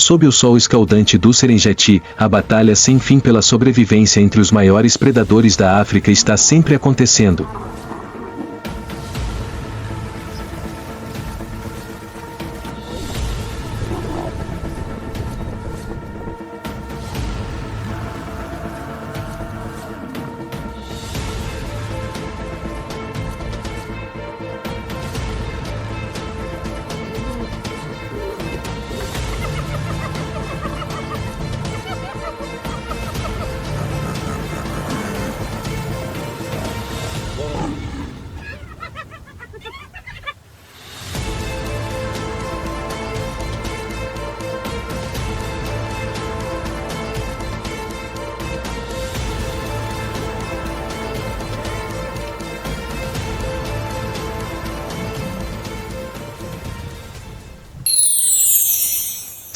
Sob o sol escaldante do Serengeti, a batalha sem fim pela sobrevivência entre os maiores predadores da África está sempre acontecendo.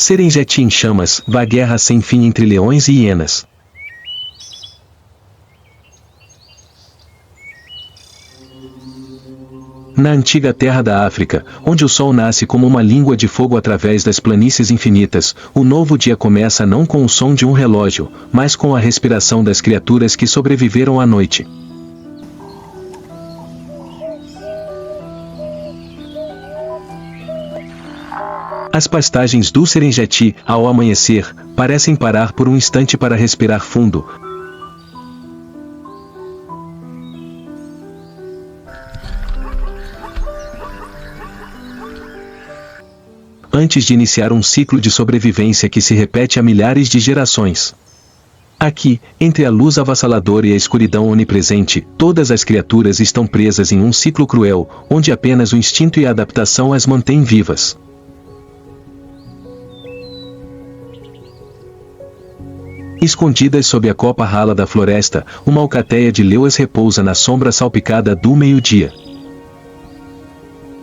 Serengeti em chamas, vá guerra sem fim entre leões e hienas. Na antiga terra da África, onde o sol nasce como uma língua de fogo através das planícies infinitas, o novo dia começa não com o som de um relógio, mas com a respiração das criaturas que sobreviveram à noite. As pastagens do Serengeti, ao amanhecer, parecem parar por um instante para respirar fundo. Antes de iniciar um ciclo de sobrevivência que se repete há milhares de gerações. Aqui, entre a luz avassaladora e a escuridão onipresente, todas as criaturas estão presas em um ciclo cruel, onde apenas o instinto e a adaptação as mantêm vivas. Escondidas sob a copa rala da floresta, uma alcateia de leoas repousa na sombra salpicada do meio-dia.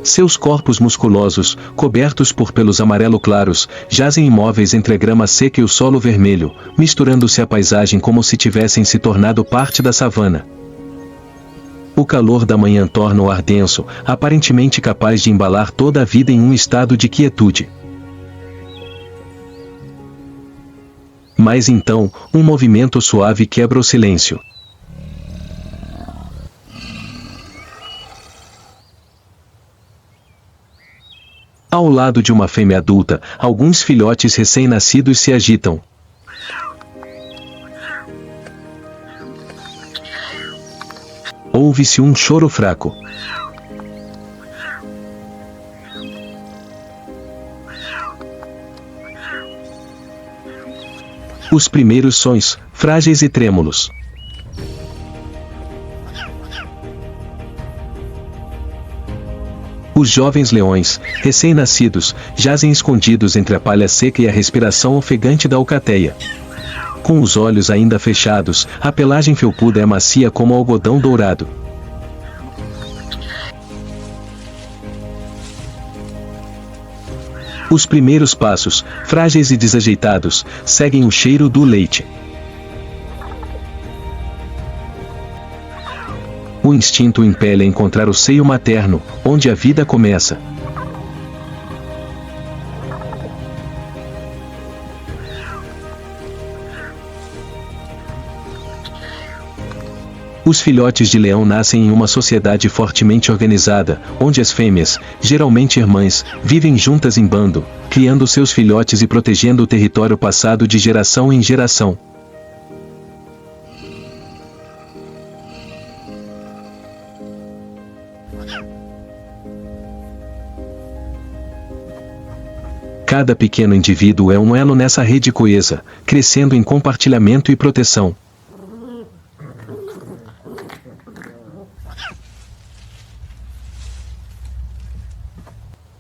Seus corpos musculosos, cobertos por pelos amarelo claros, jazem imóveis entre a grama seca e o solo vermelho, misturando-se à paisagem como se tivessem se tornado parte da savana. O calor da manhã torna o ar denso, aparentemente capaz de embalar toda a vida em um estado de quietude. Mas então, um movimento suave quebra o silêncio. Ao lado de uma fêmea adulta, alguns filhotes recém-nascidos se agitam. Ouve-se um choro fraco. Os primeiros sons, frágeis e trêmulos. Os jovens leões, recém-nascidos, jazem escondidos entre a palha seca e a respiração ofegante da alcateia. Com os olhos ainda fechados, a pelagem felpuda é macia como algodão dourado. Os primeiros passos, frágeis e desajeitados, seguem o cheiro do leite. O instinto impele a encontrar o seio materno, onde a vida começa. Os filhotes de leão nascem em uma sociedade fortemente organizada, onde as fêmeas, geralmente irmãs, vivem juntas em bando, criando seus filhotes e protegendo o território passado de geração em geração. Cada pequeno indivíduo é um elo nessa rede coesa, crescendo em compartilhamento e proteção.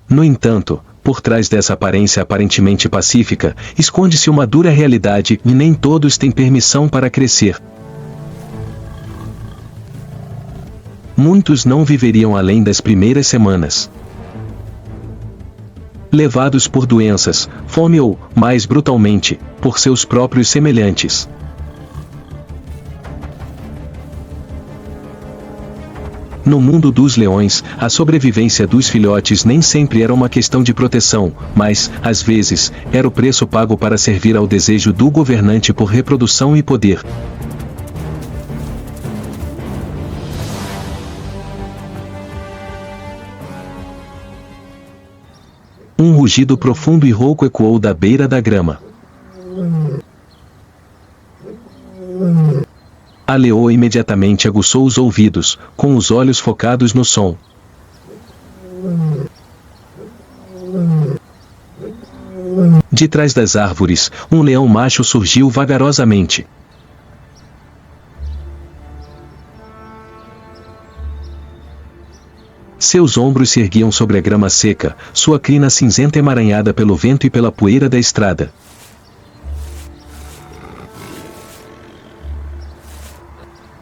No entanto, por trás dessa aparência aparentemente pacífica, esconde-se uma dura realidade e nem todos têm permissão para crescer. Muitos não viveriam além das primeiras semanas. Levados por doenças, fome ou, mais brutalmente, por seus próprios semelhantes. No mundo dos leões, a sobrevivência dos filhotes nem sempre era uma questão de proteção, mas, às vezes, era o preço pago para servir ao desejo do governante por reprodução e poder. Um rugido profundo e rouco ecoou da beira da grama. A leoa imediatamente aguçou os ouvidos, com os olhos focados no som. De trás das árvores, um leão macho surgiu vagarosamente. Seus ombros se erguiam sobre a grama seca, sua crina cinzenta emaranhada pelo vento e pela poeira da estrada.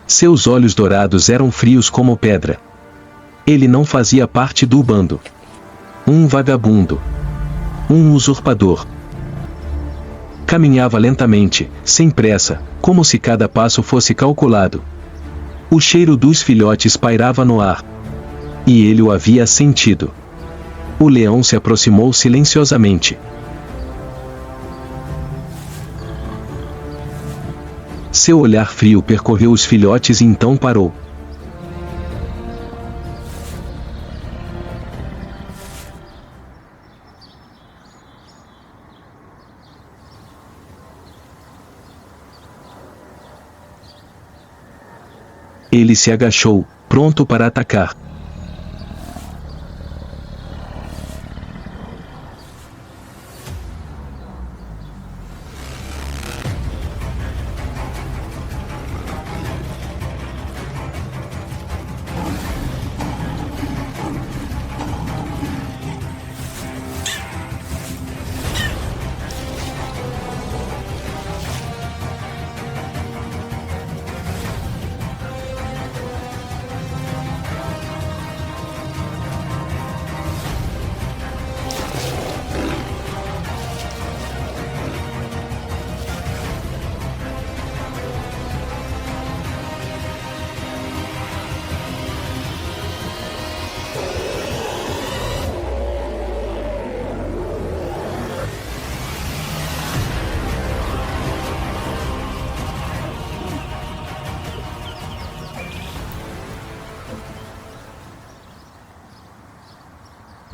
Seus olhos dourados eram frios como pedra. Ele não fazia parte do bando. Um vagabundo. Um usurpador. Caminhava lentamente, sem pressa, como se cada passo fosse calculado. O cheiro dos filhotes pairava no ar. E ele o havia sentido. O leão se aproximou silenciosamente. Seu olhar frio percorreu os filhotes e então parou. Ele se agachou, pronto para atacar.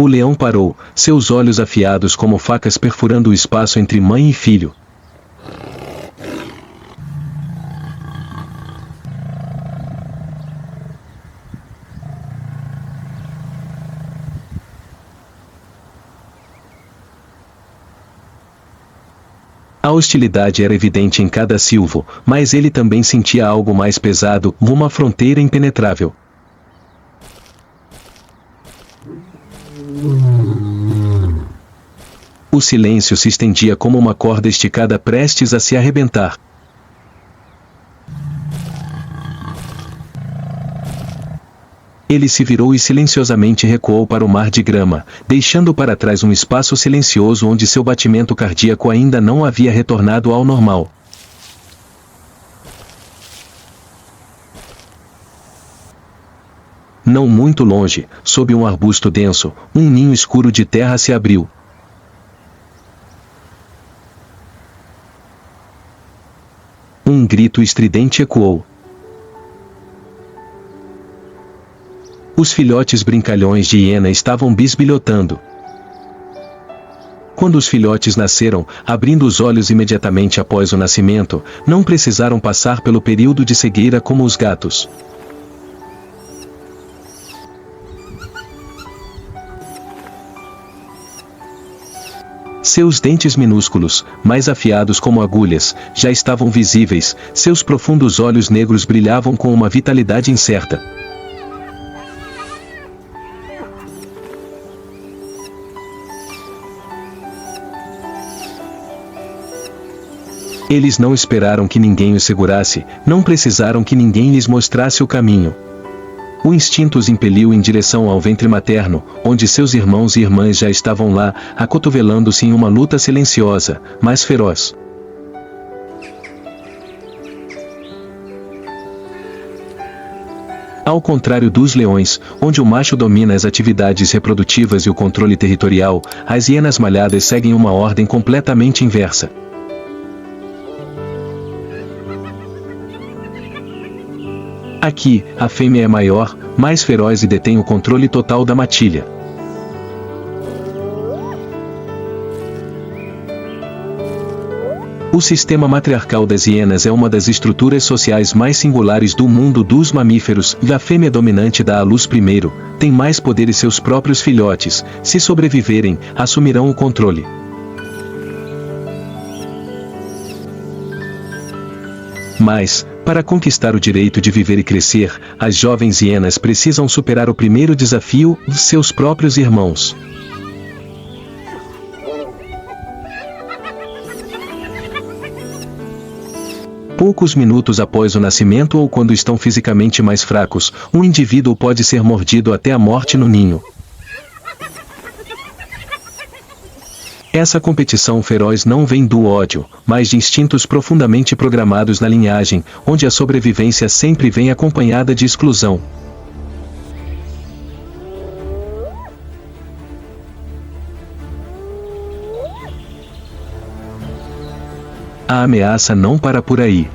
O leão parou, seus olhos afiados como facas perfurando o espaço entre mãe e filho. A hostilidade era evidente em cada silvo, mas ele também sentia algo mais pesado, uma fronteira impenetrável. O silêncio se estendia como uma corda esticada prestes a se arrebentar. Ele se virou e silenciosamente recuou para o mar de grama, deixando para trás um espaço silencioso onde seu batimento cardíaco ainda não havia retornado ao normal. Não muito longe, sob um arbusto denso, um ninho escuro de terra se abriu. Um grito estridente ecoou. Os filhotes brincalhões de hiena estavam bisbilhotando. Quando os filhotes nasceram, abrindo os olhos imediatamente após o nascimento, não precisaram passar pelo período de cegueira como os gatos. Seus dentes minúsculos, mais afiados como agulhas, já estavam visíveis, seus profundos olhos negros brilhavam com uma vitalidade incerta. Eles não esperaram que ninguém os segurasse, não precisaram que ninguém lhes mostrasse o caminho. O instinto os impeliu em direção ao ventre materno, onde seus irmãos e irmãs já estavam lá, acotovelando-se em uma luta silenciosa, mas feroz. Ao contrário dos leões, onde o macho domina as atividades reprodutivas e o controle territorial, as hienas malhadas seguem uma ordem completamente inversa. Aqui, a fêmea é maior, mais feroz e detém o controle total da matilha. O sistema matriarcal das hienas é uma das estruturas sociais mais singulares do mundo dos mamíferos, e a fêmea dominante dá à luz primeiro, tem mais poder e seus próprios filhotes, se sobreviverem, assumirão o controle. Mas, para conquistar o direito de viver e crescer, as jovens hienas precisam superar o primeiro desafio, seus próprios irmãos. Poucos minutos após o nascimento ou quando estão fisicamente mais fracos, um indivíduo pode ser mordido até a morte no ninho. Essa competição feroz não vem do ódio, mas de instintos profundamente programados na linhagem, onde a sobrevivência sempre vem acompanhada de exclusão. A ameaça não para por aí.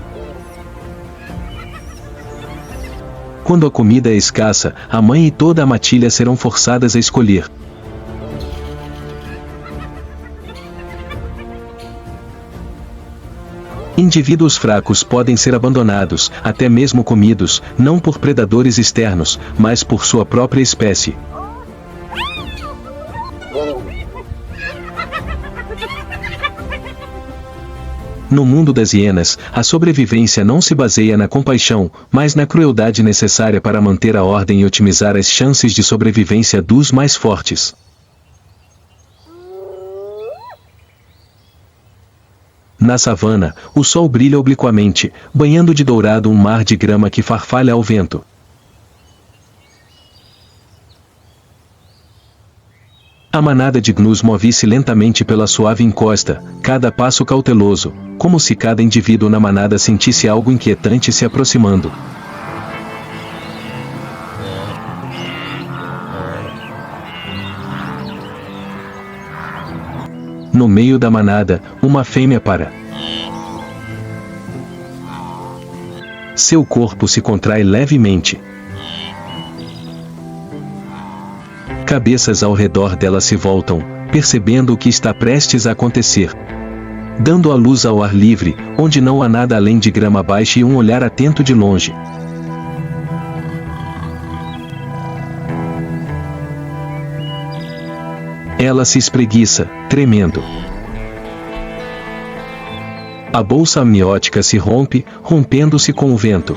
Quando a comida é escassa, a mãe e toda a matilha serão forçadas a escolher. Indivíduos fracos podem ser abandonados, até mesmo comidos, não por predadores externos, mas por sua própria espécie. No mundo das hienas, a sobrevivência não se baseia na compaixão, mas na crueldade necessária para manter a ordem e otimizar as chances de sobrevivência dos mais fortes. Na savana, o sol brilha obliquamente, banhando de dourado um mar de grama que farfalha ao vento. A manada de gnus move-se lentamente pela suave encosta, cada passo cauteloso, como se cada indivíduo na manada sentisse algo inquietante se aproximando. No meio da manada, uma fêmea para. Seu corpo se contrai levemente. Cabeças ao redor dela se voltam, percebendo o que está prestes a acontecer. Dando a luz ao ar livre, onde não há nada além de grama baixa e um olhar atento de longe. Ela se espreguiça, tremendo. A bolsa amniótica se rompe, rompendo-se com o vento.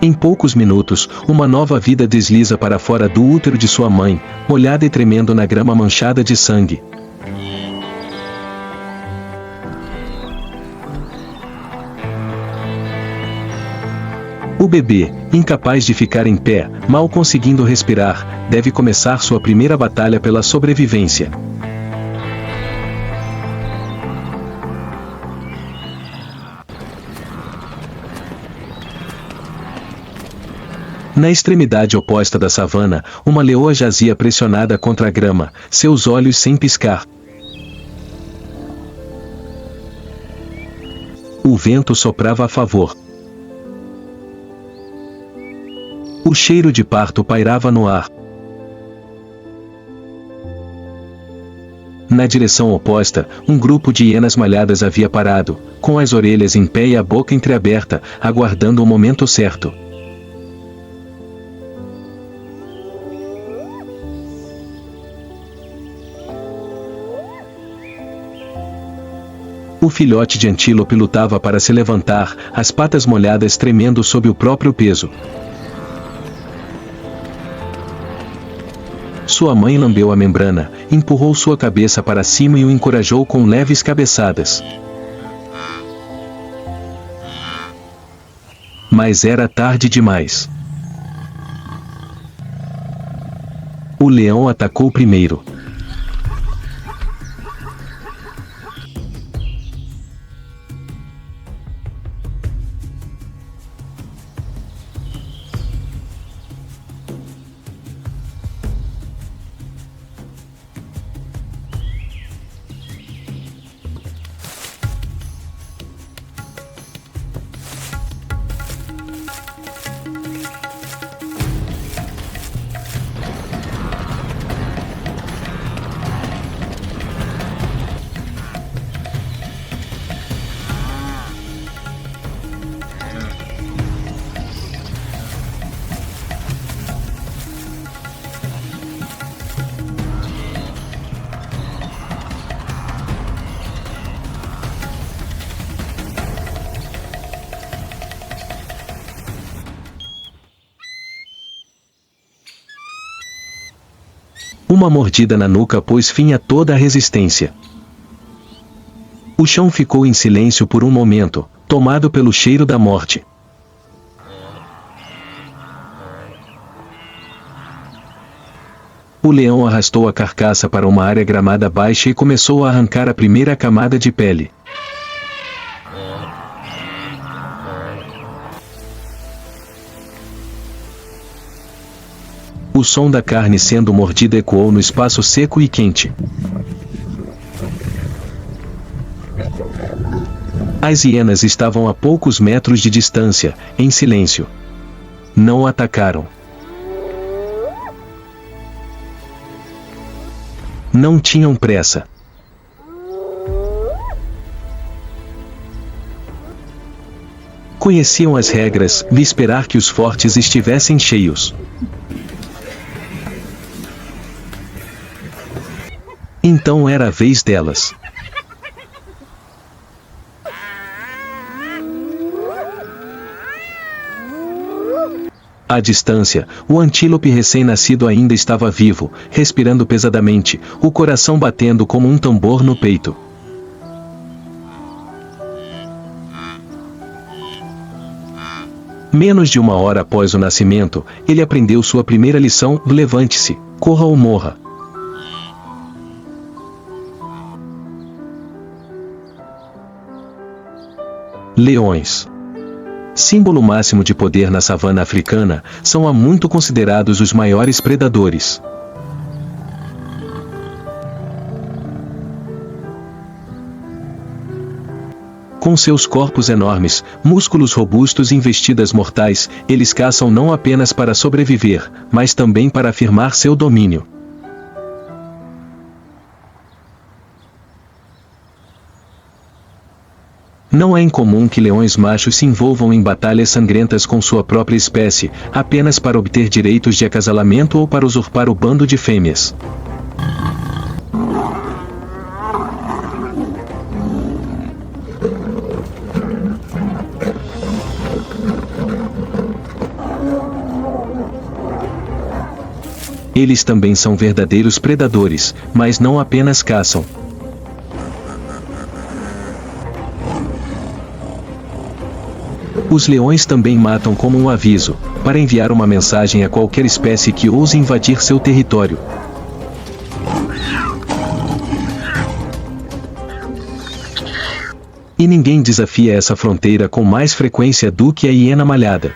Em poucos minutos, uma nova vida desliza para fora do útero de sua mãe, molhada e tremendo na grama manchada de sangue. O bebê, incapaz de ficar em pé, mal conseguindo respirar, deve começar sua primeira batalha pela sobrevivência. Na extremidade oposta da savana, uma leoa jazia pressionada contra a grama, seus olhos sem piscar. O vento soprava a favor. O cheiro de parto pairava no ar. Na direção oposta, um grupo de hienas malhadas havia parado, com as orelhas em pé e a boca entreaberta, aguardando o momento certo. O filhote de antílope lutava para se levantar, as patas molhadas tremendo sob o próprio peso. Sua mãe lambeu a membrana, empurrou sua cabeça para cima e o encorajou com leves cabeçadas. Mas era tarde demais. O leão atacou primeiro. Uma mordida na nuca pôs fim a toda a resistência. O chão ficou em silêncio por um momento, tomado pelo cheiro da morte. O leão arrastou a carcaça para uma área gramada baixa e começou a arrancar a primeira camada de pele. O som da carne sendo mordida ecoou no espaço seco e quente. As hienas estavam a poucos metros de distância, em silêncio. Não atacaram. Não tinham pressa. Conheciam as regras, de esperar que os fortes estivessem cheios. Então era a vez delas. À distância, o antílope recém-nascido ainda estava vivo, respirando pesadamente, o coração batendo como um tambor no peito. Menos de uma hora após o nascimento, ele aprendeu sua primeira lição: levante-se, corra ou morra. Leões, símbolo máximo de poder na savana africana, são há muito considerados os maiores predadores. Com seus corpos enormes, músculos robustos e investidas mortais, eles caçam não apenas para sobreviver, mas também para afirmar seu domínio. Não é incomum que leões machos se envolvam em batalhas sangrentas com sua própria espécie, apenas para obter direitos de acasalamento ou para usurpar o bando de fêmeas. Eles também são verdadeiros predadores, mas não apenas caçam. Os leões também matam como um aviso, para enviar uma mensagem a qualquer espécie que ouse invadir seu território. E ninguém desafia essa fronteira com mais frequência do que a hiena malhada.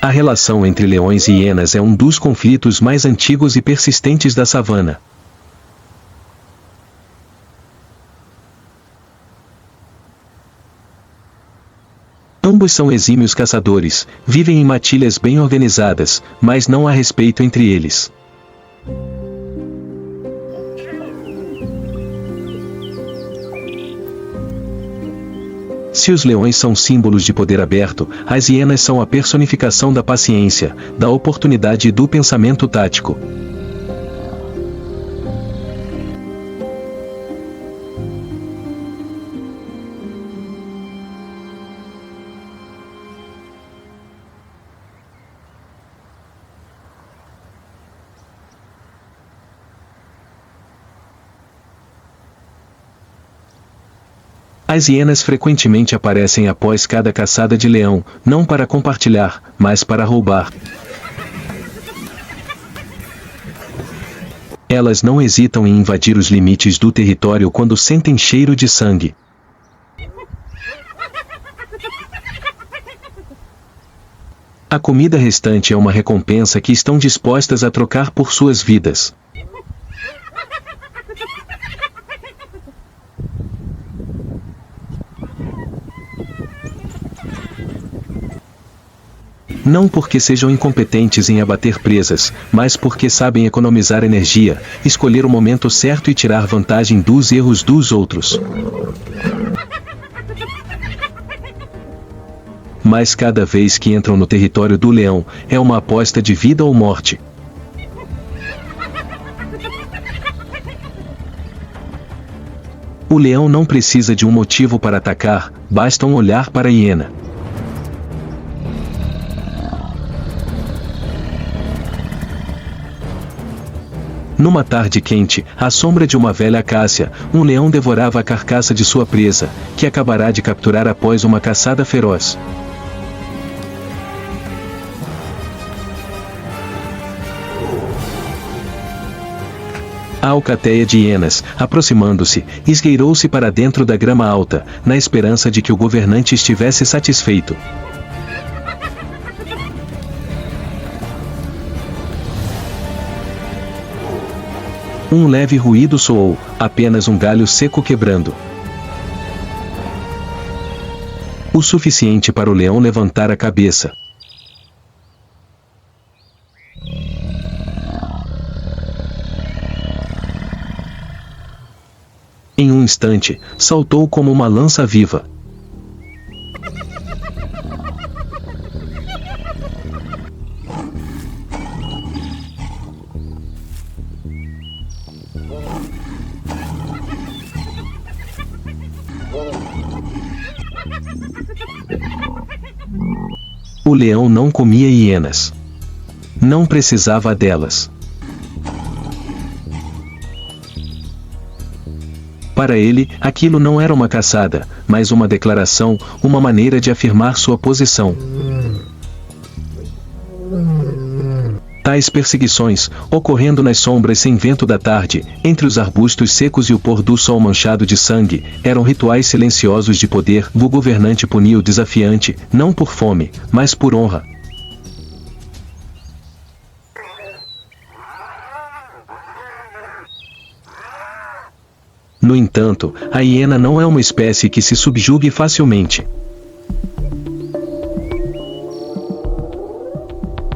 A relação entre leões e hienas é um dos conflitos mais antigos e persistentes da savana. Ambos são exímios caçadores, vivem em matilhas bem organizadas, mas não há respeito entre eles. Se os leões são símbolos de poder aberto, as hienas são a personificação da paciência, da oportunidade e do pensamento tático. As hienas frequentemente aparecem após cada caçada de leão, não para compartilhar, mas para roubar. Elas não hesitam em invadir os limites do território quando sentem cheiro de sangue. A comida restante é uma recompensa que estão dispostas a trocar por suas vidas. Não porque sejam incompetentes em abater presas, mas porque sabem economizar energia, escolher o momento certo e tirar vantagem dos erros dos outros. Mas cada vez que entram no território do leão, é uma aposta de vida ou morte. O leão não precisa de um motivo para atacar, basta um olhar para a hiena. Numa tarde quente, à sombra de uma velha acácia, um leão devorava a carcaça de sua presa, que acabará de capturar após uma caçada feroz. A alcateia de hienas, aproximando-se, esgueirou-se para dentro da grama alta, na esperança de que o governante estivesse satisfeito. Um leve ruído soou, apenas um galho seco quebrando. O suficiente para o leão levantar a cabeça. Em um instante, saltou como uma lança viva. O leão não comia hienas. Não precisava delas. Para ele, aquilo não era uma caçada, mas uma declaração, uma maneira de afirmar sua posição. Tais perseguições, ocorrendo nas sombras sem vento da tarde, entre os arbustos secos e o pôr do sol manchado de sangue, eram rituais silenciosos de poder. O governante punia o desafiante, não por fome, mas por honra. No entanto, a hiena não é uma espécie que se subjugue facilmente.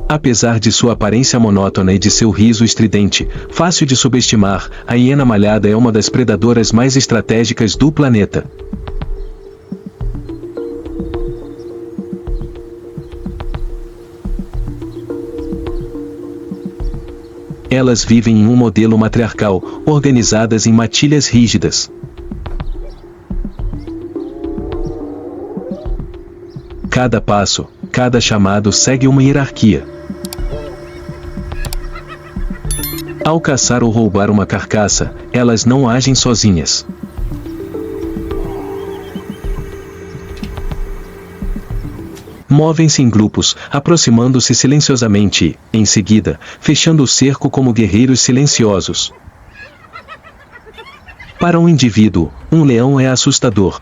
Apesar de sua aparência monótona e de seu riso estridente, fácil de subestimar, a hiena malhada é uma das predadoras mais estratégicas do planeta. Elas vivem em um modelo matriarcal, organizadas em matilhas rígidas. Cada passo, cada chamado segue uma hierarquia. Ao caçar ou roubar uma carcaça, elas não agem sozinhas. Movem-se em grupos, aproximando-se silenciosamente e, em seguida, fechando o cerco como guerreiros silenciosos. Para um indivíduo, um leão é assustador.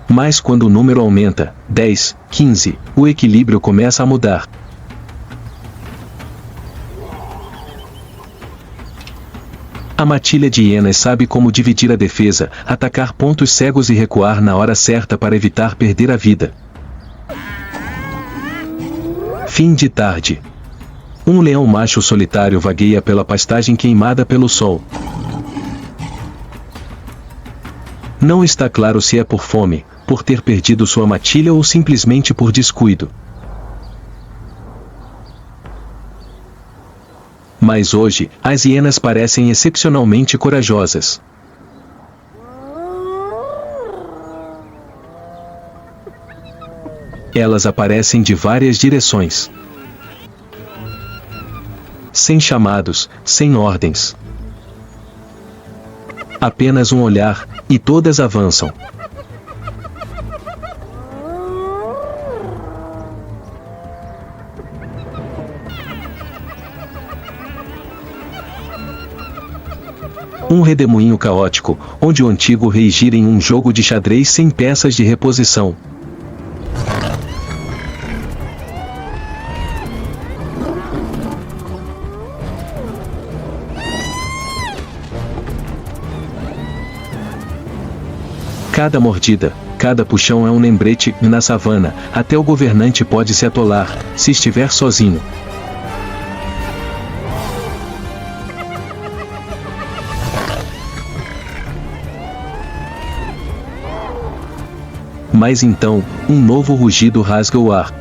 Mas quando o número aumenta, 10, 15, o equilíbrio começa a mudar. A matilha de hienas sabe como dividir a defesa, atacar pontos cegos e recuar na hora certa para evitar perder a vida. Fim de tarde. Um leão macho solitário vagueia pela pastagem queimada pelo sol. Não está claro se é por fome, por ter perdido sua matilha ou simplesmente por descuido. Mas hoje, as hienas parecem excepcionalmente corajosas. Elas aparecem de várias direções. Sem chamados, sem ordens. Apenas um olhar, e todas avançam. Um redemoinho caótico, onde o antigo rei gira em um jogo de xadrez sem peças de reposição. Cada mordida, cada puxão é um lembrete. Na savana, até o governante pode se atolar, se estiver sozinho. Mas então, um novo rugido rasga o ar.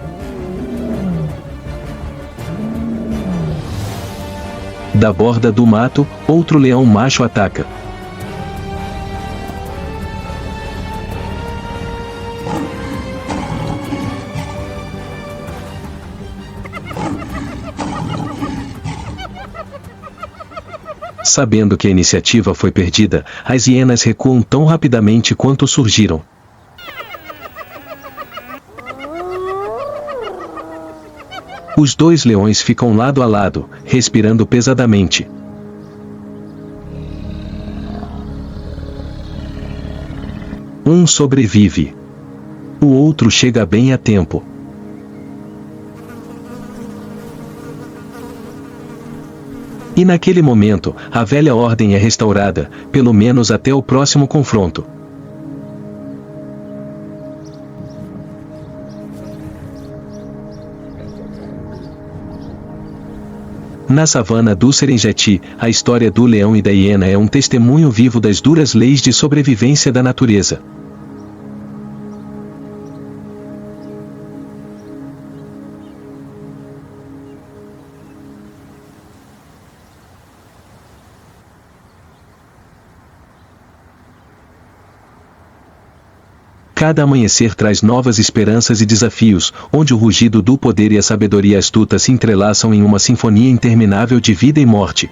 Da borda do mato, outro leão macho ataca. Sabendo que a iniciativa foi perdida, as hienas recuam tão rapidamente quanto surgiram. Os dois leões ficam lado a lado, respirando pesadamente. Um sobrevive. O outro chega bem a tempo. E naquele momento, a velha ordem é restaurada, pelo menos até o próximo confronto. Na savana do Serengeti, a história do leão e da hiena é um testemunho vivo das duras leis de sobrevivência da natureza. Cada amanhecer traz novas esperanças e desafios, onde o rugido do poder e a sabedoria astuta se entrelaçam em uma sinfonia interminável de vida e morte.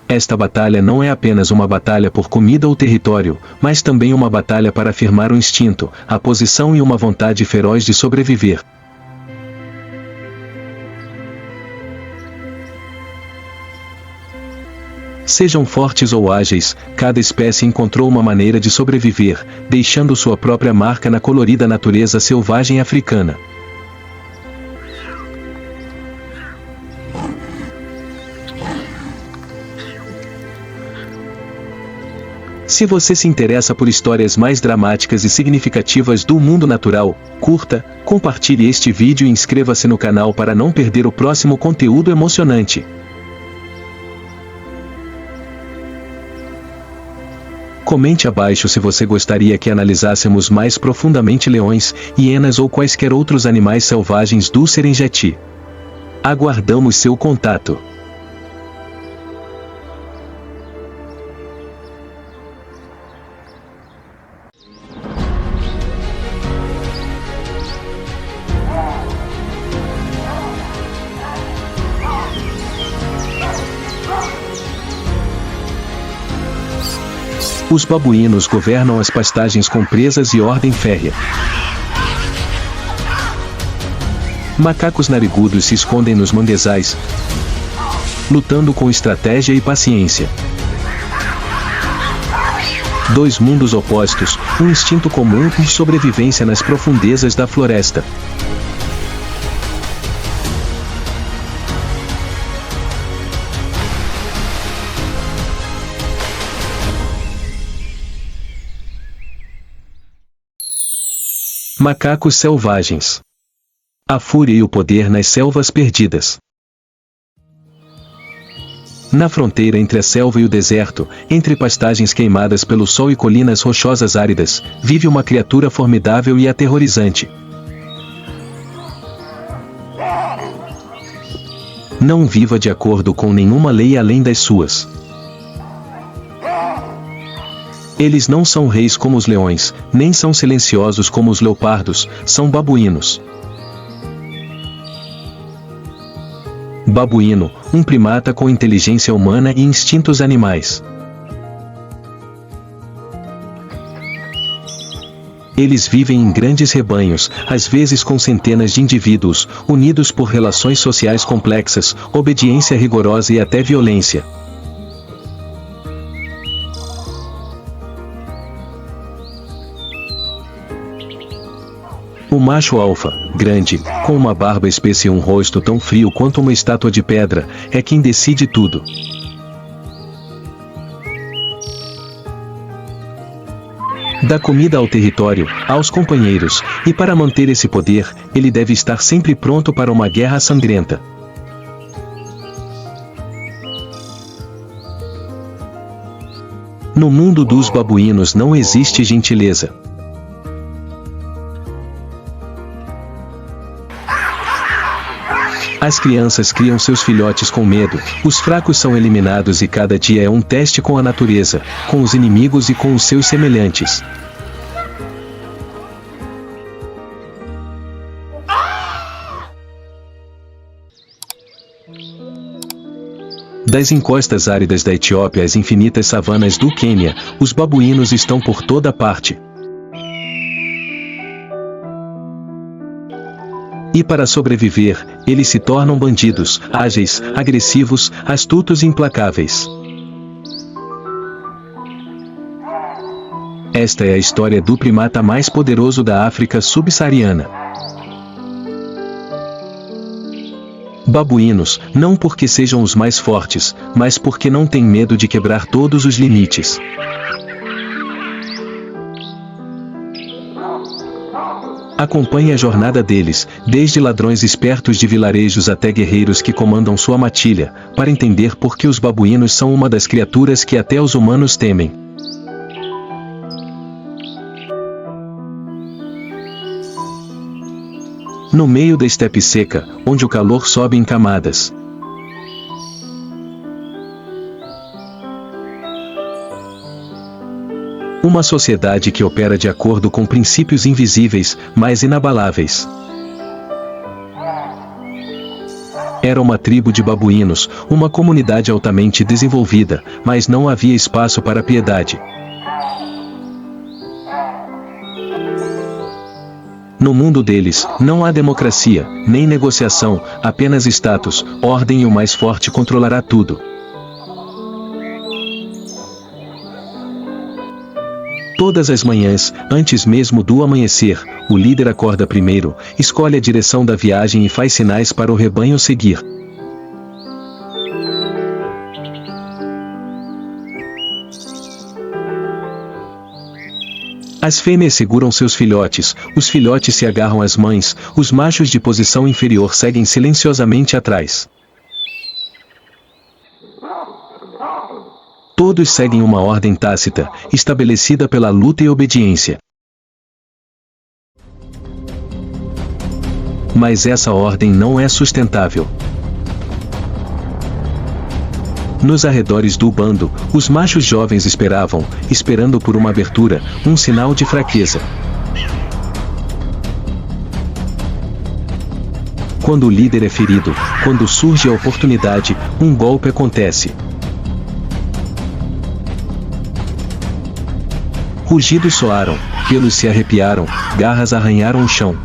Esta batalha não é apenas uma batalha por comida ou território, mas também uma batalha para afirmar o instinto, a posição e uma vontade feroz de sobreviver. Sejam fortes ou ágeis, cada espécie encontrou uma maneira de sobreviver, deixando sua própria marca na colorida natureza selvagem africana. Se você se interessa por histórias mais dramáticas e significativas do mundo natural, curta, compartilhe este vídeo e inscreva-se no canal para não perder o próximo conteúdo emocionante. Comente abaixo se você gostaria que analisássemos mais profundamente leões, hienas ou quaisquer outros animais selvagens do Serengeti. Aguardamos seu contato. Os babuínos governam as pastagens com presas e ordem férrea. Macacos narigudos se escondem nos manguezais, lutando com estratégia e paciência. Dois mundos opostos, um instinto comum e sobrevivência nas profundezas da floresta. Macacos selvagens. A fúria e o poder nas selvas perdidas. Na fronteira entre a selva e o deserto, entre pastagens queimadas pelo sol e colinas rochosas áridas, vive uma criatura formidável e aterrorizante. Não viva de acordo com nenhuma lei além das suas. Eles não são reis como os leões, nem são silenciosos como os leopardos, são babuínos. Babuíno, um primata com inteligência humana e instintos animais. Eles vivem em grandes rebanhos, às vezes com centenas de indivíduos, unidos por relações sociais complexas, obediência rigorosa e até violência. O macho alfa, grande, com uma barba espessa e um rosto tão frio quanto uma estátua de pedra, é quem decide tudo. Dá comida ao território, aos companheiros, e para manter esse poder, ele deve estar sempre pronto para uma guerra sangrenta. No mundo dos babuínos não existe gentileza. As crianças criam seus filhotes com medo, os fracos são eliminados e cada dia é um teste com a natureza, com os inimigos e com os seus semelhantes. Das encostas áridas da Etiópia às infinitas savanas do Quênia, os babuínos estão por toda parte. E para sobreviver, eles se tornam bandidos, ágeis, agressivos, astutos e implacáveis. Esta é a história do primata mais poderoso da África subsaariana. Babuínos, não porque sejam os mais fortes, mas porque não têm medo de quebrar todos os limites. Acompanhe a jornada deles, desde ladrões espertos de vilarejos até guerreiros que comandam sua matilha, para entender por que os babuínos são uma das criaturas que até os humanos temem. No meio da estepe seca, onde o calor sobe em camadas. Uma sociedade que opera de acordo com princípios invisíveis, mas inabaláveis. Era uma tribo de babuínos, uma comunidade altamente desenvolvida, mas não havia espaço para piedade. No mundo deles, não há democracia, nem negociação, apenas status, ordem e o mais forte controlará tudo. Todas as manhãs, antes mesmo do amanhecer, o líder acorda primeiro, escolhe a direção da viagem e faz sinais para o rebanho seguir. As fêmeas seguram seus filhotes, os filhotes se agarram às mães, os machos de posição inferior seguem silenciosamente atrás. Todos seguem uma ordem tácita, estabelecida pela luta e obediência. Mas essa ordem não é sustentável. Nos arredores do bando, os machos jovens esperavam, esperando por uma abertura, um sinal de fraqueza. Quando o líder é ferido, quando surge a oportunidade, um golpe acontece. Rugidos soaram, pelos se arrepiaram, garras arranharam o chão.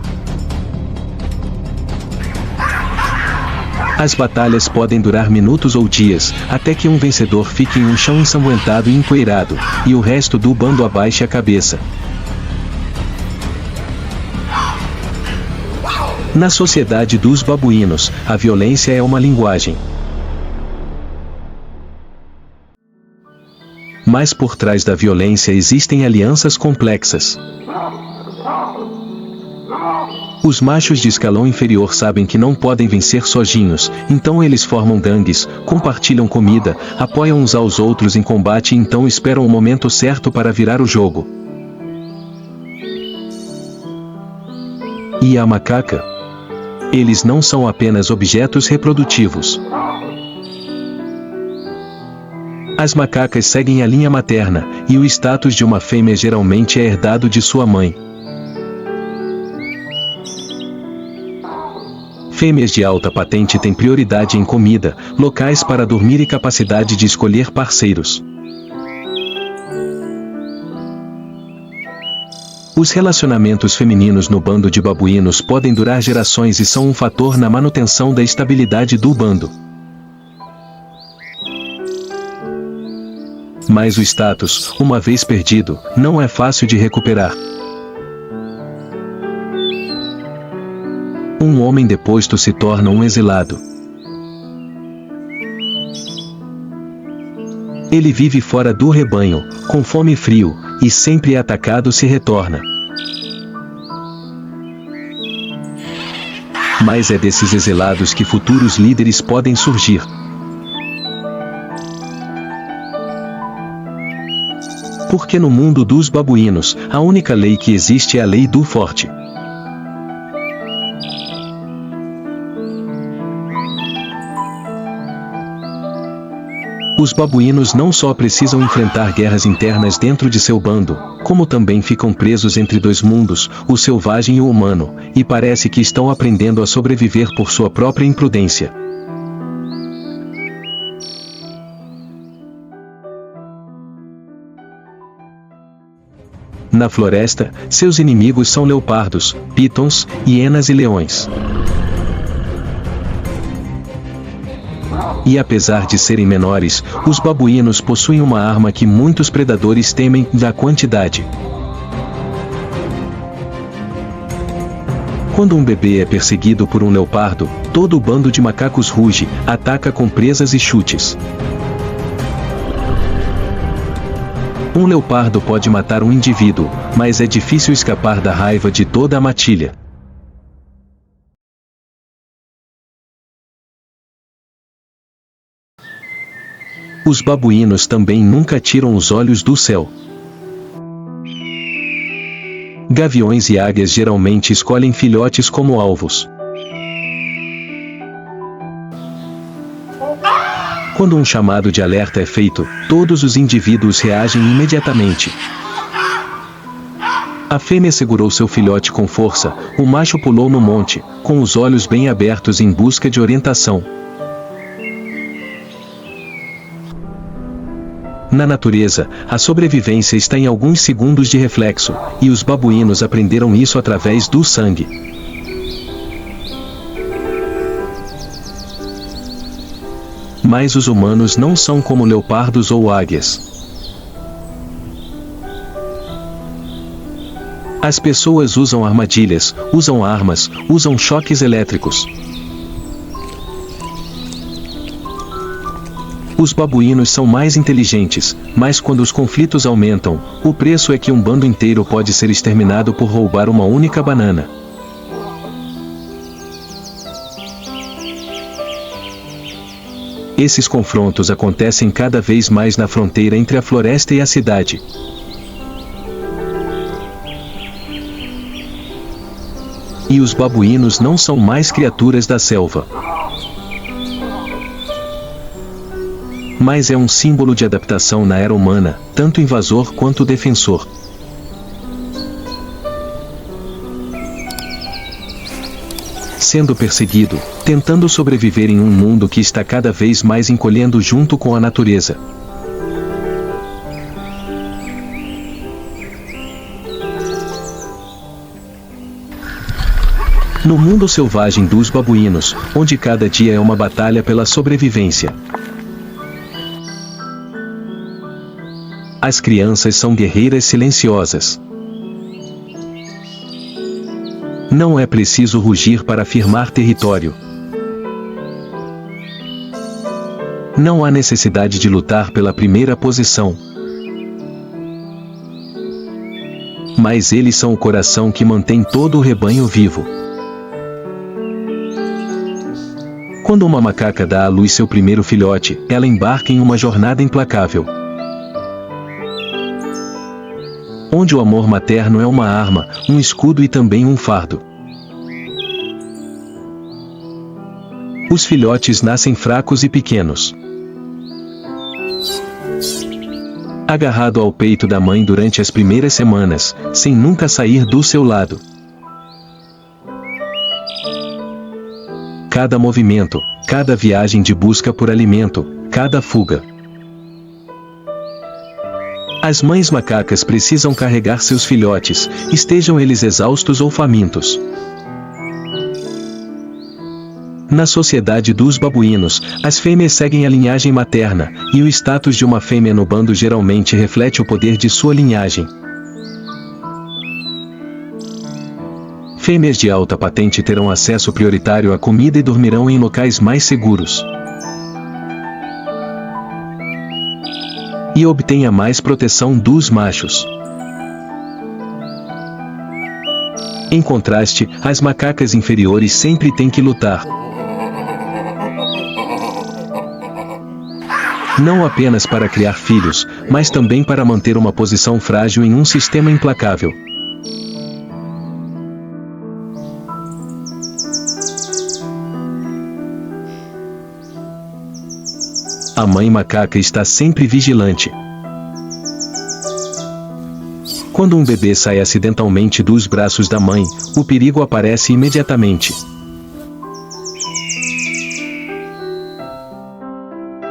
As batalhas podem durar minutos ou dias, até que um vencedor fique em um chão ensanguentado e empoeirado, e o resto do bando abaixe a cabeça. Na sociedade dos babuínos, a violência é uma linguagem. Mas por trás da violência existem alianças complexas. Os machos de escalão inferior sabem que não podem vencer sozinhos, então eles formam gangues, compartilham comida, apoiam uns aos outros em combate e então esperam o momento certo para virar o jogo. E a macaca? Eles não são apenas objetos reprodutivos. As macacas seguem a linha materna, e o status de uma fêmea geralmente é herdado de sua mãe. Fêmeas de alta patente têm prioridade em comida, locais para dormir e capacidade de escolher parceiros. Os relacionamentos femininos no bando de babuínos podem durar gerações e são um fator na manutenção da estabilidade do bando. Mas o status, uma vez perdido, não é fácil de recuperar. Um homem deposto se torna um exilado. Ele vive fora do rebanho, com fome e frio, e sempre atacado se retorna. Mas é desses exilados que futuros líderes podem surgir. Porque no mundo dos babuínos, a única lei que existe é a lei do forte. Os babuínos não só precisam enfrentar guerras internas dentro de seu bando, como também ficam presos entre dois mundos, o selvagem e o humano, e parece que estão aprendendo a sobreviver por sua própria imprudência. Na floresta, seus inimigos são leopardos, pitons, hienas e leões. E apesar de serem menores, os babuínos possuem uma arma que muitos predadores temem, da quantidade. Quando um bebê é perseguido por um leopardo, todo o bando de macacos ruge, ataca com presas e chutes. Um leopardo pode matar um indivíduo, mas é difícil escapar da raiva de toda a matilha. Os babuínos também nunca tiram os olhos do céu. Gaviões e águias geralmente escolhem filhotes como alvos. Quando um chamado de alerta é feito, todos os indivíduos reagem imediatamente. A fêmea segurou seu filhote com força, o macho pulou no monte, com os olhos bem abertos em busca de orientação. Na natureza, a sobrevivência está em alguns segundos de reflexo, e os babuínos aprenderam isso através do sangue. Mas os humanos não são como leopardos ou águias. As pessoas usam armadilhas, usam armas, usam choques elétricos. Os babuínos são mais inteligentes, mas quando os conflitos aumentam, o preço é que um bando inteiro pode ser exterminado por roubar uma única banana. Esses confrontos acontecem cada vez mais na fronteira entre a floresta e a cidade. E os babuínos não são mais criaturas da selva. Mas é um símbolo de adaptação na era humana, tanto invasor quanto defensor. Sendo perseguido, tentando sobreviver em um mundo que está cada vez mais encolhendo junto com a natureza. No mundo selvagem dos babuínos, onde cada dia é uma batalha pela sobrevivência. As crianças são guerreiras silenciosas. Não é preciso rugir para afirmar território. Não há necessidade de lutar pela primeira posição. Mas eles são o coração que mantém todo o rebanho vivo. Quando uma macaca dá à luz seu primeiro filhote, ela embarca em uma jornada implacável. Onde o amor materno é uma arma, um escudo e também um fardo. Os filhotes nascem fracos e pequenos. Agarrado ao peito da mãe durante as primeiras semanas, sem nunca sair do seu lado. Cada movimento, cada viagem de busca por alimento, cada fuga. As mães macacas precisam carregar seus filhotes, estejam eles exaustos ou famintos. Na sociedade dos babuínos, as fêmeas seguem a linhagem materna, e o status de uma fêmea no bando geralmente reflete o poder de sua linhagem. Fêmeas de alta patente terão acesso prioritário à comida e dormirão em locais mais seguros. E obtenha mais proteção dos machos. Em contraste, as macacas inferiores sempre têm que lutar. Não apenas para criar filhos, mas também para manter uma posição frágil em um sistema implacável. A mãe macaca está sempre vigilante. Quando um bebê sai acidentalmente dos braços da mãe, o perigo aparece imediatamente.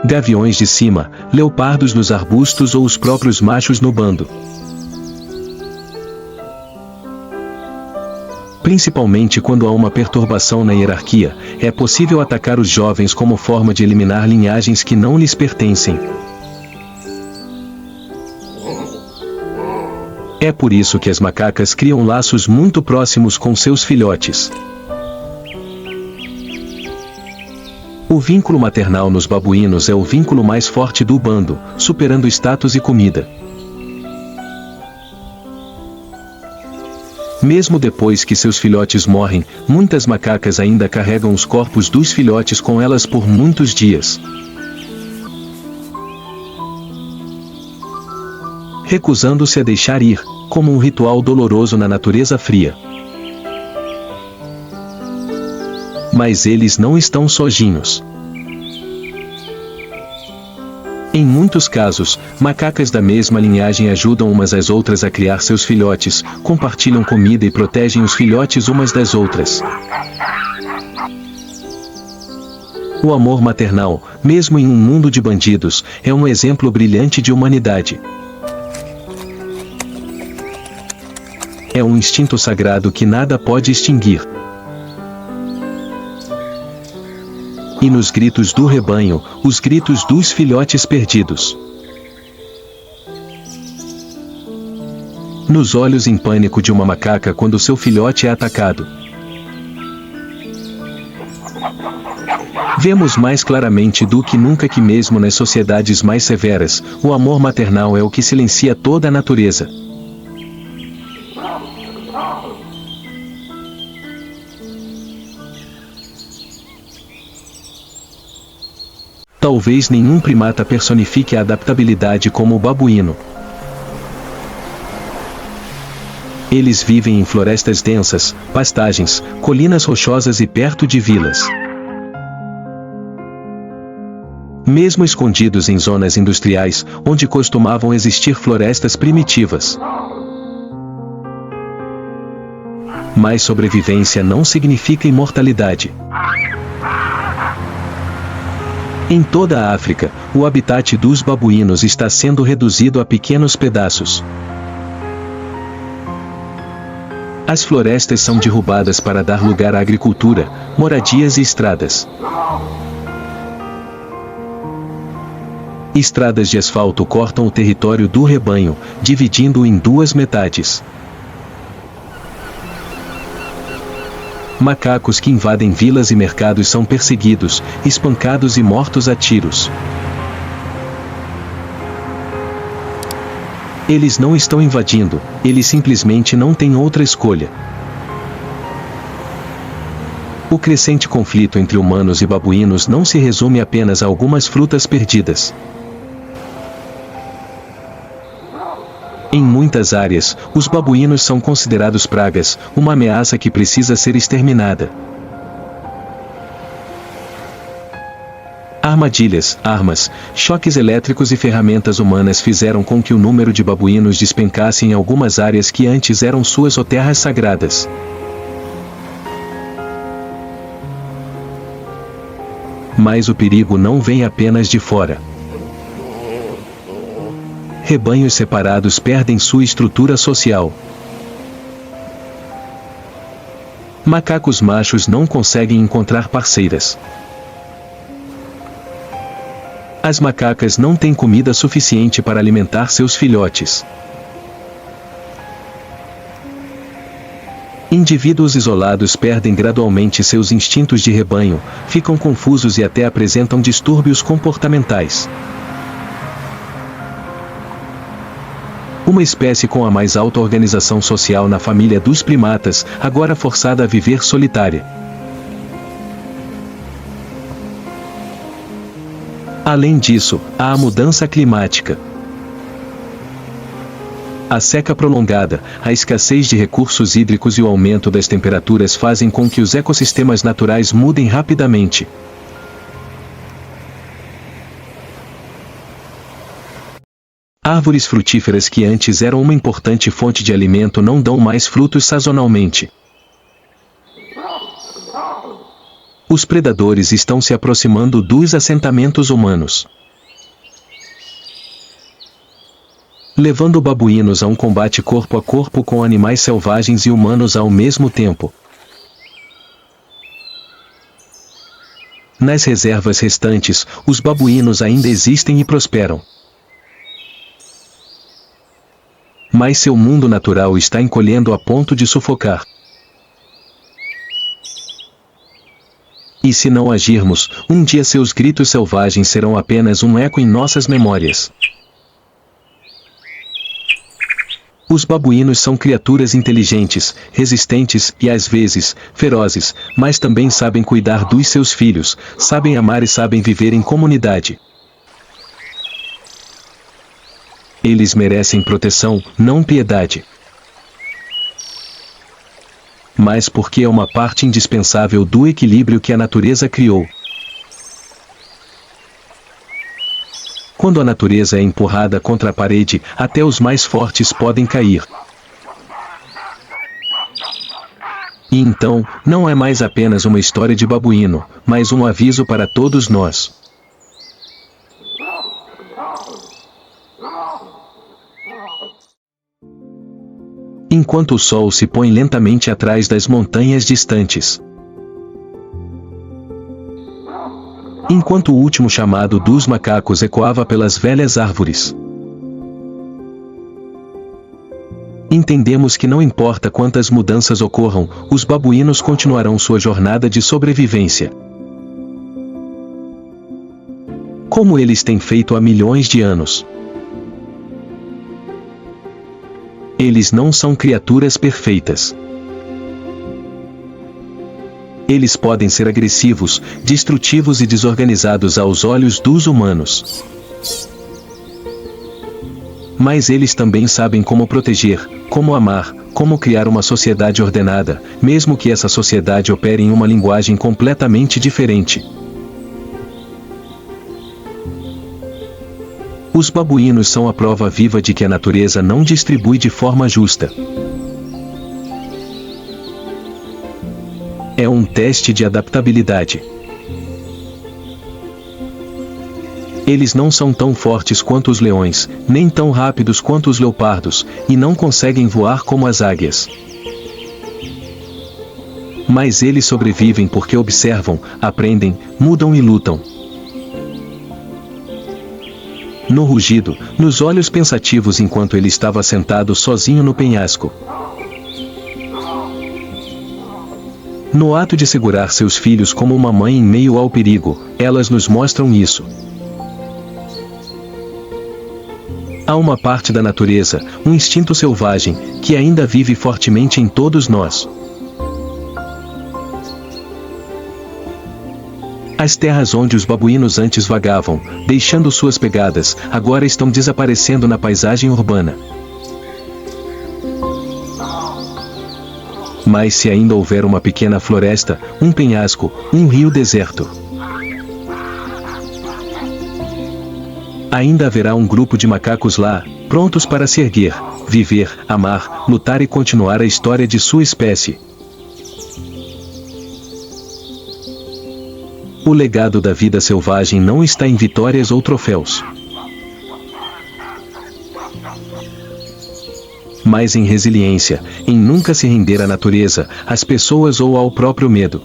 Gaviões de cima, leopardos nos arbustos ou os próprios machos no bando. Principalmente quando há uma perturbação na hierarquia, é possível atacar os jovens como forma de eliminar linhagens que não lhes pertencem. É por isso que as macacas criam laços muito próximos com seus filhotes. O vínculo maternal nos babuínos é o vínculo mais forte do bando, superando status e comida. Mesmo depois que seus filhotes morrem, muitas macacas ainda carregam os corpos dos filhotes com elas por muitos dias. Recusando-se a deixar ir, como um ritual doloroso na natureza fria. Mas eles não estão sozinhos. Em muitos casos, macacas da mesma linhagem ajudam umas às outras a criar seus filhotes, compartilham comida e protegem os filhotes umas das outras. O amor maternal, mesmo em um mundo de bandidos, é um exemplo brilhante de humanidade. É um instinto sagrado que nada pode extinguir. E nos gritos do rebanho, os gritos dos filhotes perdidos. Nos olhos em pânico de uma macaca quando seu filhote é atacado. Vemos mais claramente do que nunca que mesmo nas sociedades mais severas, o amor maternal é o que silencia toda a natureza. Talvez nenhum primata personifique a adaptabilidade como o babuíno. Eles vivem em florestas densas, pastagens, colinas rochosas e perto de vilas. Mesmo escondidos em zonas industriais, onde costumavam existir florestas primitivas. Mas sobrevivência não significa imortalidade. Em toda a África, o habitat dos babuínos está sendo reduzido a pequenos pedaços. As florestas são derrubadas para dar lugar à agricultura, moradias e estradas. Estradas de asfalto cortam o território do rebanho, dividindo-o em duas metades. Macacos que invadem vilas e mercados são perseguidos, espancados e mortos a tiros. Eles não estão invadindo, eles simplesmente não têm outra escolha. O crescente conflito entre humanos e babuínos não se resume apenas a algumas frutas perdidas. Em muitas áreas, os babuínos são considerados pragas, uma ameaça que precisa ser exterminada. Armadilhas, armas, choques elétricos e ferramentas humanas fizeram com que o número de babuínos despencasse em algumas áreas que antes eram suas terras sagradas. Mas o perigo não vem apenas de fora. Rebanhos separados perdem sua estrutura social. Macacos machos não conseguem encontrar parceiras. As macacas não têm comida suficiente para alimentar seus filhotes. Indivíduos isolados perdem gradualmente seus instintos de rebanho, ficam confusos e até apresentam distúrbios comportamentais. Uma espécie com a mais alta organização social na família dos primatas, agora forçada a viver solitária. Além disso, há a mudança climática. A seca prolongada, a escassez de recursos hídricos e o aumento das temperaturas fazem com que os ecossistemas naturais mudem rapidamente. Árvores frutíferas que antes eram uma importante fonte de alimento não dão mais frutos sazonalmente. Os predadores estão se aproximando dos assentamentos humanos. levando babuínos a um combate corpo a corpo com animais selvagens e humanos ao mesmo tempo. Nas reservas restantes, os babuínos ainda existem e prosperam. Mas seu mundo natural está encolhendo a ponto de sufocar. E se não agirmos, um dia seus gritos selvagens serão apenas um eco em nossas memórias. Os babuínos são criaturas inteligentes, resistentes e às vezes, ferozes, mas também sabem cuidar dos seus filhos, sabem amar e sabem viver em comunidade. Eles merecem proteção, não piedade. Mas porque é uma parte indispensável do equilíbrio que a natureza criou. Quando a natureza é empurrada contra a parede, até os mais fortes podem cair. E então, não é mais apenas uma história de babuíno, mas um aviso para todos nós. Enquanto o sol se põe lentamente atrás das montanhas distantes. Enquanto o último chamado dos macacos ecoava pelas velhas árvores. Entendemos que não importa quantas mudanças ocorram, os babuínos continuarão sua jornada de sobrevivência. Como eles têm feito há milhões de anos. Eles não são criaturas perfeitas. Eles podem ser agressivos, destrutivos e desorganizados aos olhos dos humanos. Mas eles também sabem como proteger, como amar, como criar uma sociedade ordenada, mesmo que essa sociedade opere em uma linguagem completamente diferente. Os babuínos são a prova viva de que a natureza não distribui de forma justa. É um teste de adaptabilidade. Eles não são tão fortes quanto os leões, nem tão rápidos quanto os leopardos, e não conseguem voar como as águias. Mas eles sobrevivem porque observam, aprendem, mudam e lutam. No rugido, nos olhos pensativos enquanto ele estava sentado sozinho no penhasco. No ato de segurar seus filhos como uma mãe em meio ao perigo, elas nos mostram isso. Há uma parte da natureza, um instinto selvagem, que ainda vive fortemente em todos nós. As terras onde os babuínos antes vagavam, deixando suas pegadas, agora estão desaparecendo na paisagem urbana. Mas se ainda houver uma pequena floresta, um penhasco, um rio deserto, ainda haverá um grupo de macacos lá, prontos para se erguer, viver, amar, lutar e continuar a história de sua espécie. O legado da vida selvagem não está em vitórias ou troféus, mas em resiliência, em nunca se render à natureza, às pessoas ou ao próprio medo.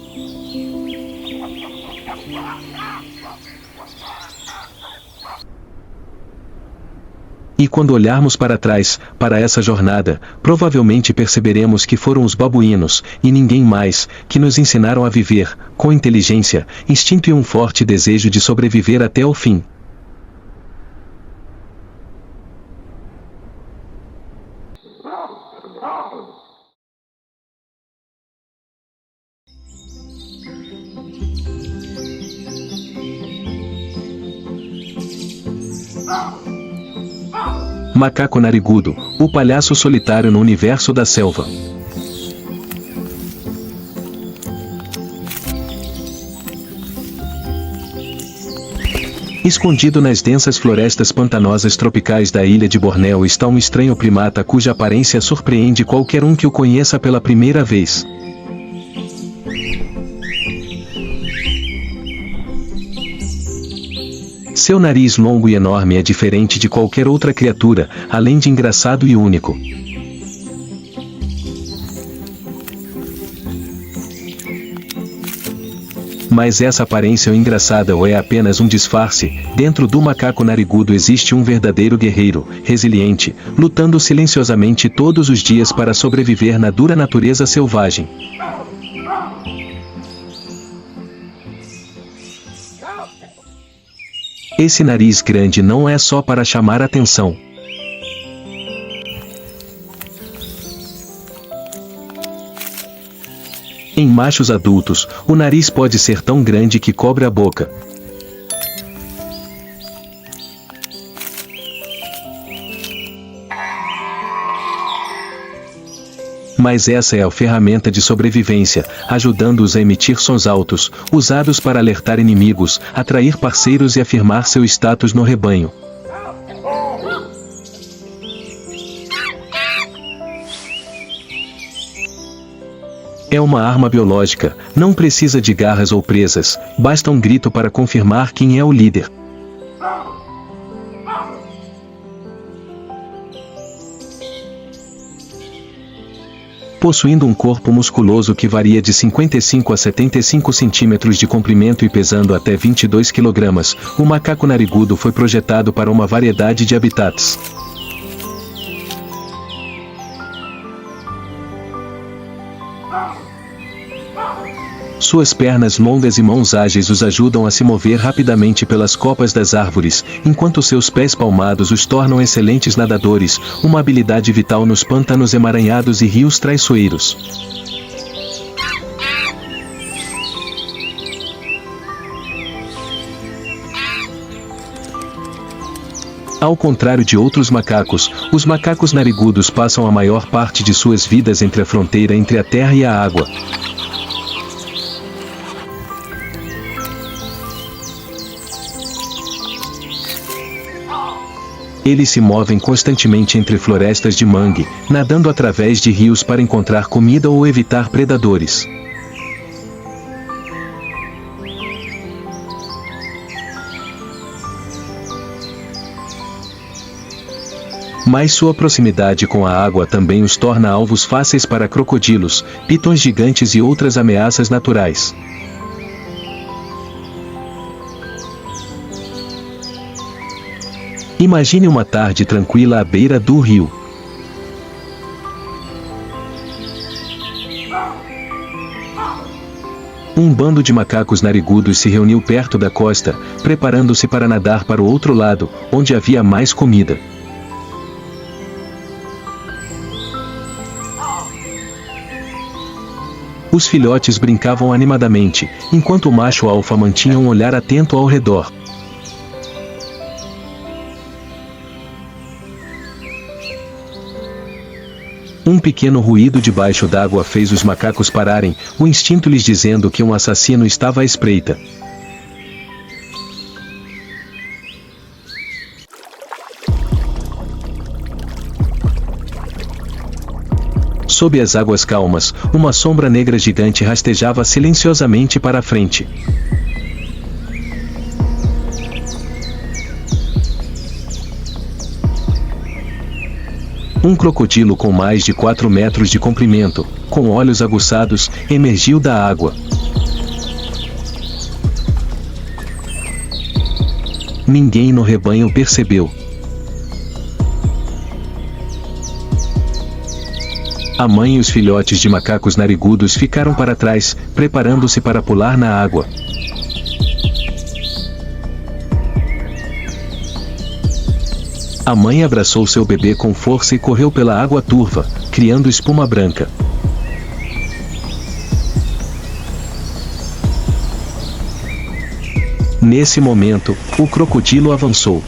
E quando olharmos para trás, para essa jornada, provavelmente perceberemos que foram os babuínos, e ninguém mais, que nos ensinaram a viver, com inteligência, instinto e um forte desejo de sobreviver até o fim. Macaco narigudo, o palhaço solitário no universo da selva. Escondido nas densas florestas pantanosas tropicais da ilha de Bornéu está um estranho primata cuja aparência surpreende qualquer um que o conheça pela primeira vez. Seu nariz longo e enorme é diferente de qualquer outra criatura, além de engraçado e único. Mas essa aparência engraçada ou é apenas um disfarce? Dentro do macaco narigudo existe um verdadeiro guerreiro, resiliente, lutando silenciosamente todos os dias para sobreviver na dura natureza selvagem. Esse nariz grande não é só para chamar atenção. Em machos adultos, o nariz pode ser tão grande que cobre a boca. Mas essa é a ferramenta de sobrevivência, ajudando-os a emitir sons altos, usados para alertar inimigos, atrair parceiros e afirmar seu status no rebanho. É uma arma biológica, não precisa de garras ou presas, basta um grito para confirmar quem é o líder. Possuindo um corpo musculoso que varia de 55 a 75 centímetros de comprimento e pesando até 22 kg, o macaco narigudo foi projetado para uma variedade de habitats. Suas pernas longas e mãos ágeis os ajudam a se mover rapidamente pelas copas das árvores, enquanto seus pés palmados os tornam excelentes nadadores, uma habilidade vital nos pântanos emaranhados e rios traiçoeiros. Ao contrário de outros macacos, os macacos narigudos passam a maior parte de suas vidas entre a fronteira entre a terra e a água. Eles se movem constantemente entre florestas de mangue, nadando através de rios para encontrar comida ou evitar predadores. Mas sua proximidade com a água também os torna alvos fáceis para crocodilos, pitões gigantes e outras ameaças naturais. Imagine uma tarde tranquila à beira do rio. Um bando de macacos narigudos se reuniu perto da costa, preparando-se para nadar para o outro lado, onde havia mais comida. Os filhotes brincavam animadamente, enquanto o macho alfa mantinha um olhar atento ao redor. Um pequeno ruído debaixo d'água fez os macacos pararem, o instinto lhes dizendo que um assassino estava à espreita. Sob as águas calmas, uma sombra negra gigante rastejava silenciosamente para a frente. Um crocodilo com mais de 4 metros de comprimento, com olhos aguçados, emergiu da água. Ninguém no rebanho percebeu. A mãe e os filhotes de macacos narigudos ficaram para trás, preparando-se para pular na água. A mãe abraçou seu bebê com força e correu pela água turva, criando espuma branca. Nesse momento, o crocodilo avançou.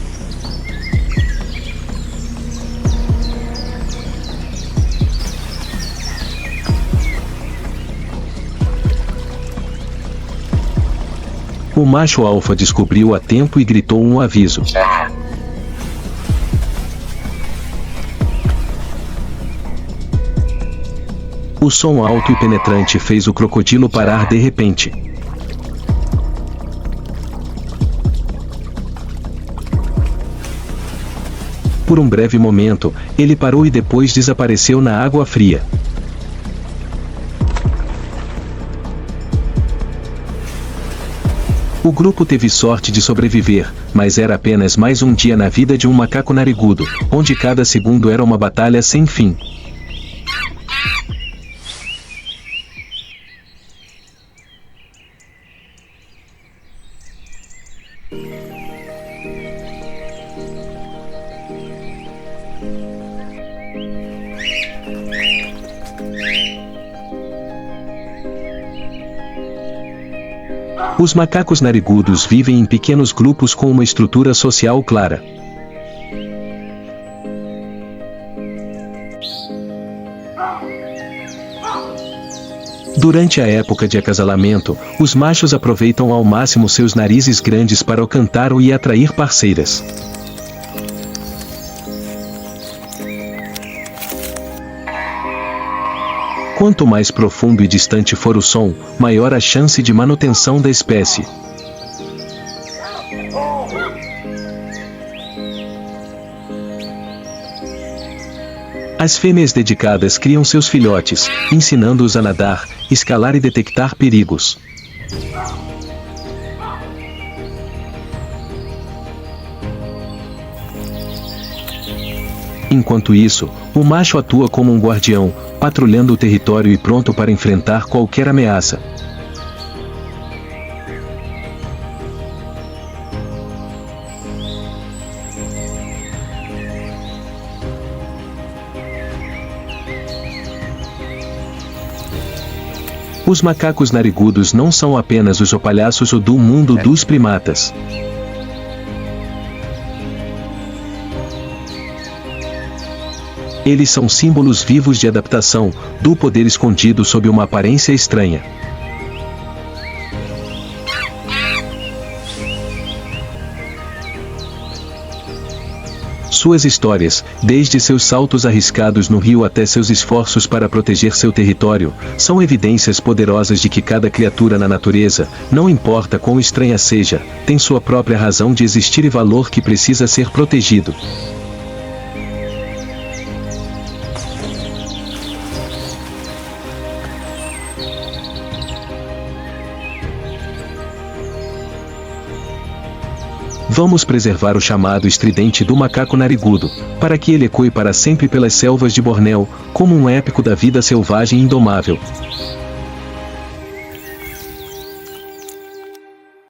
O macho alfa descobriu a tempo e gritou um aviso. O som alto e penetrante fez o crocodilo parar de repente. Por um breve momento, ele parou e depois desapareceu na água fria. O grupo teve sorte de sobreviver, mas era apenas mais um dia na vida de um macaco narigudo, onde cada segundo era uma batalha sem fim. Os macacos narigudos vivem em pequenos grupos com uma estrutura social clara. Durante a época de acasalamento, os machos aproveitam ao máximo seus narizes grandes para cantar e atrair parceiras. Quanto mais profundo e distante for o som, maior a chance de manutenção da espécie. As fêmeas dedicadas criam seus filhotes, ensinando-os a nadar, escalar e detectar perigos. Enquanto isso, o macho atua como um guardião, patrulhando o território e pronto para enfrentar qualquer ameaça. Os macacos narigudos não são apenas os opalhaços do mundo dos primatas. Eles são símbolos vivos de adaptação, do poder escondido sob uma aparência estranha. Suas histórias, desde seus saltos arriscados no rio até seus esforços para proteger seu território, são evidências poderosas de que cada criatura na natureza, não importa quão estranha seja, tem sua própria razão de existir e valor que precisa ser protegido. Vamos preservar o chamado estridente do macaco narigudo, para que ele ecoe para sempre pelas selvas de Bornéu, como um épico da vida selvagem indomável.